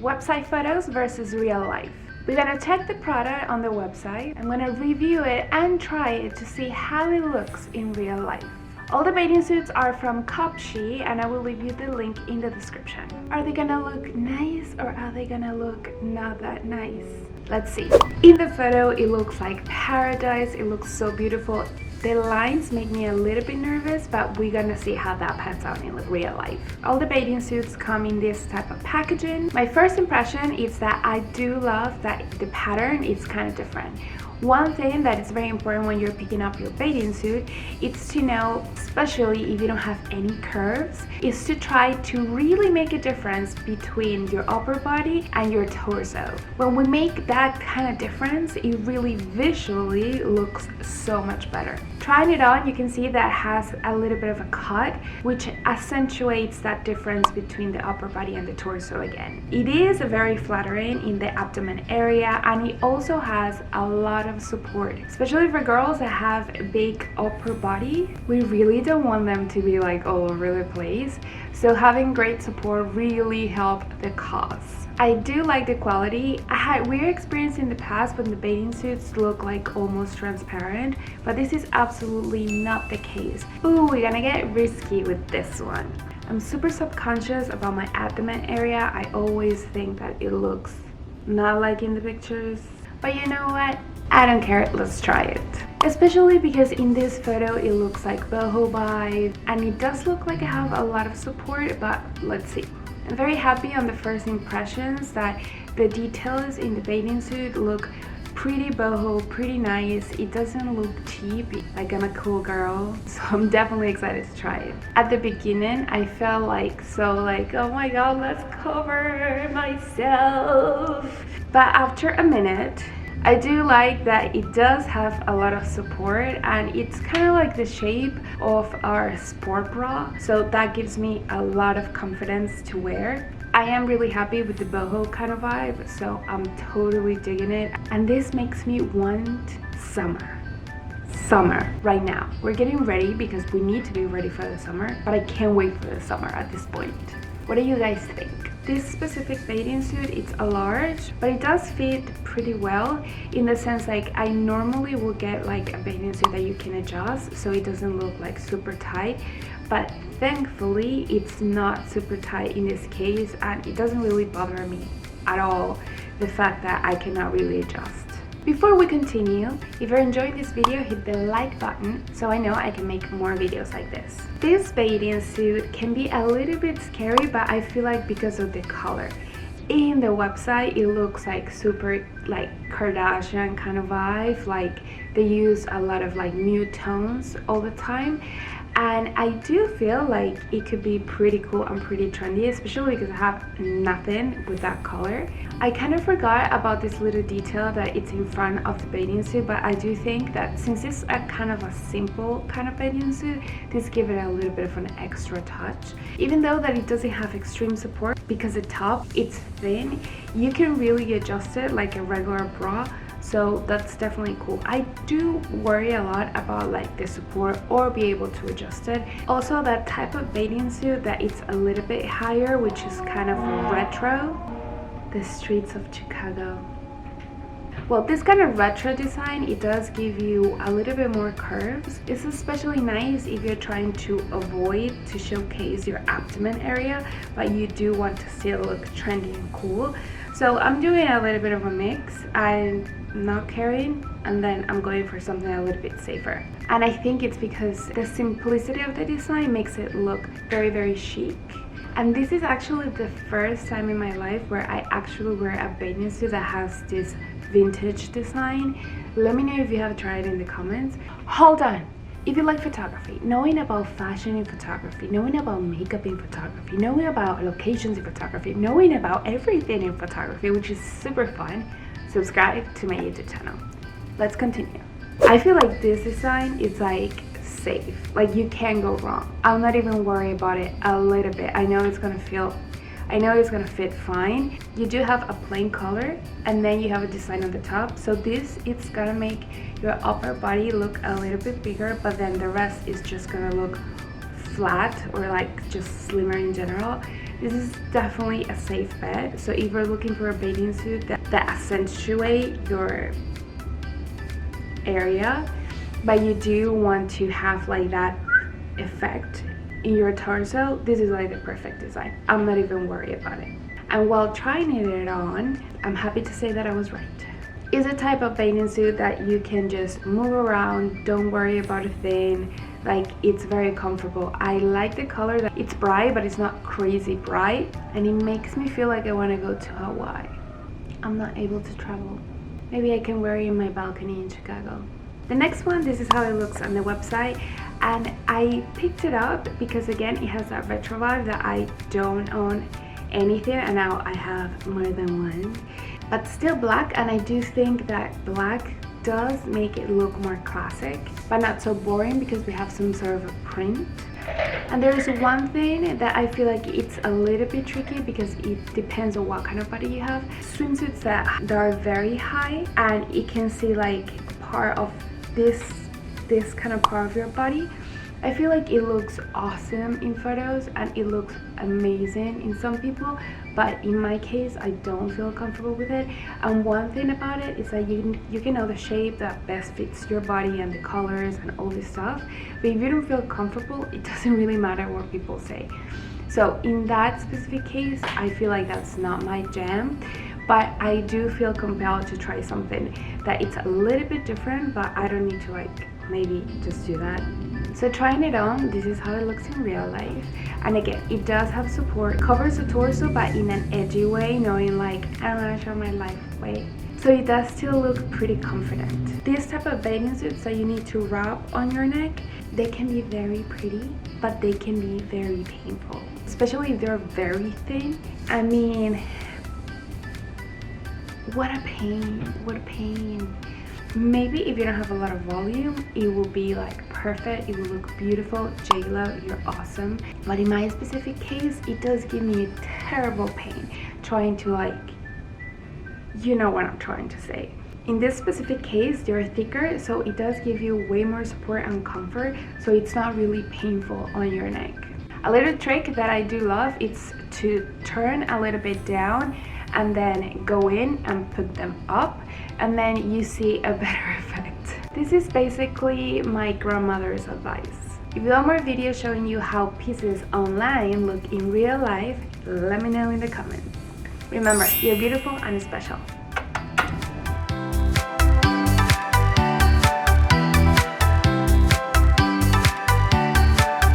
Website photos versus real life. We're gonna check the product on the website. I'm gonna review it and try it to see how it looks in real life. All the bathing suits are from Cupshe, and I will leave you the link in the description. Are they gonna look nice or are they gonna look not that nice? Let's see. In the photo, it looks like paradise. It looks so beautiful. The lines make me a little bit nervous, but we're gonna see how that pans out in real life. All the bathing suits come in this type of packaging. My first impression is that I do love that the pattern is kind of different. One thing that is very important when you're picking up your bathing suit is to know, especially if you don't have any curves, is to try to really make a difference between your upper body and your torso. When we make that kind of difference, it really visually looks so much better. Trying it on, you can see that it has a little bit of a cut, which accentuates that difference between the upper body and the torso again. It is very flattering in the abdomen area, and it also has a lot of support, especially for girls that have a big upper body. We really don't want them to be like all over the place, so having great support really helped the cause. I do like the quality. I had weird experience in the past when the bathing suits look like almost transparent, but this is absolutely not the case. Ooh, we're gonna get risky with this one. I'm super subconscious about my abdomen area. I always think that it looks not like in the pictures, but you know what? I don't care, let's try it. Especially because in this photo it looks like boho vibe, and it does look like I have a lot of support, but let's see. I'm very happy on the first impressions that the details in the bathing suit look pretty boho, pretty nice. It doesn't look cheap, like I'm a cool girl, so I'm definitely excited to try it. At the beginning I felt like oh my god, let's cover myself, but after a minute I do like that it does have a lot of support, and it's kind of like the shape of our sport bra, so that gives me a lot of confidence to wear. I am really happy with the boho kind of vibe, so I'm totally digging it, and this makes me want summer right now. We're getting ready because we need to be ready for the summer, but I can't wait for the summer at this point. What do you guys think? This specific bathing suit, it's a large, but it does fit pretty well in the sense like I normally will get like a bathing suit that you can adjust so it doesn't look like super tight, but thankfully it's not super tight in this case, and it doesn't really bother me at all, the fact that I cannot really adjust. Before we continue, if you're enjoying this video, hit the like button so I know I can make more videos like this. This bathing suit can be a little bit scary, but I feel like because of the color. In the website, it looks like super like Kardashian kind of vibe, like they use a lot of like nude tones all the time. And I do feel like it could be pretty cool and pretty trendy, especially because I have nothing with that color. I kind of forgot about this little detail that it's in front of the bathing suit, but I do think that since it's a kind of a simple kind of bathing suit, this gives it a little bit of an extra touch. Even though that it doesn't have extreme support because the top it's thin, you can really adjust it like a regular bra. So that's definitely cool. I do worry a lot about like the support or be able to adjust it. Also that type of bathing suit that it's a little bit higher, which is kind of retro. The streets of Chicago. Well, this kind of retro design, it does give you a little bit more curves. It's especially nice if you're trying to avoid to showcase your abdomen area, but you do want to still look trendy and cool. So I'm doing a little bit of a mix. I'm not caring, and then I'm going for something a little bit safer. And I think it's because the simplicity of the design makes it look very, very chic. And this is actually the first time in my life where I actually wear a bathing suit that has this vintage design. Let me know if you have tried it in the comments. Hold on. If you like photography, knowing about fashion in photography, knowing about makeup in photography, knowing about locations in photography, knowing about everything in photography, which is super fun, subscribe to my YouTube channel. Let's continue. I feel like this design is like safe, like you can't go wrong. I'll not even worry about it a little bit. I know it's gonna fit fine. You do have a plain color, and then you have a design on the top, so it's gonna make your upper body look a little bit bigger, but then the rest is just gonna look flat or like just slimmer in general. This is definitely a safe bet. So if you're looking for a bathing suit that accentuate your area, but you do want to have like that effect in your torso, this is like the perfect design. I'm not even worried about it. And while trying it on, I'm happy to say that I was right. It's a type of bathing suit that you can just move around, don't worry about a thing. Like, it's very comfortable. I like the color, that it's bright, but it's not crazy bright, and it makes me feel like I want to go to Hawaii. I'm not able to travel. Maybe I can wear it in my balcony in Chicago. The next one, this is how it looks on the website, and I picked it up because again it has that retro vibe that I don't own anything, and now I have more than one, but still black. And I do think that black does make it look more classic but not so boring because we have some sort of a print. And there is one thing that I feel like it's a little bit tricky because it depends on what kind of body you have. Swimsuits that are very high and you can see like part of this kind of part of your body, I feel like it looks awesome in photos and it looks amazing in some people, but in my case I don't feel comfortable with it. And one thing about it is that you can know the shape that best fits your body and the colors and all this stuff, but if you don't feel comfortable, it doesn't really matter what people say. So in that specific case, I feel like that's not my jam, but I do feel compelled to try something that it's a little bit different, but I don't need to like maybe just do that. So trying it on, this is how it looks in real life. And again, it does have support, covers the torso but in an edgy way, knowing like I don't want to show my life way. So it does still look pretty confident. These type of bathing suits that you need to wrap on your neck, they can be very pretty, but they can be very painful, especially if they're very thin. I mean, what a pain, what a pain. Maybe if you don't have a lot of volume, it will be like perfect, it will look beautiful. J-Lo, you're awesome. But in my specific case, it does give me a terrible pain trying to like, you know what I'm trying to say. In this specific case, they're thicker, so it does give you way more support and comfort, so it's not really painful on your neck. A little trick that I do love is to turn a little bit down and then go in and put them up, and then you see a better effect. This is basically my grandmother's advice. If you want more videos showing you how pieces online look in real life, let me know in the comments. Remember, you're beautiful and special.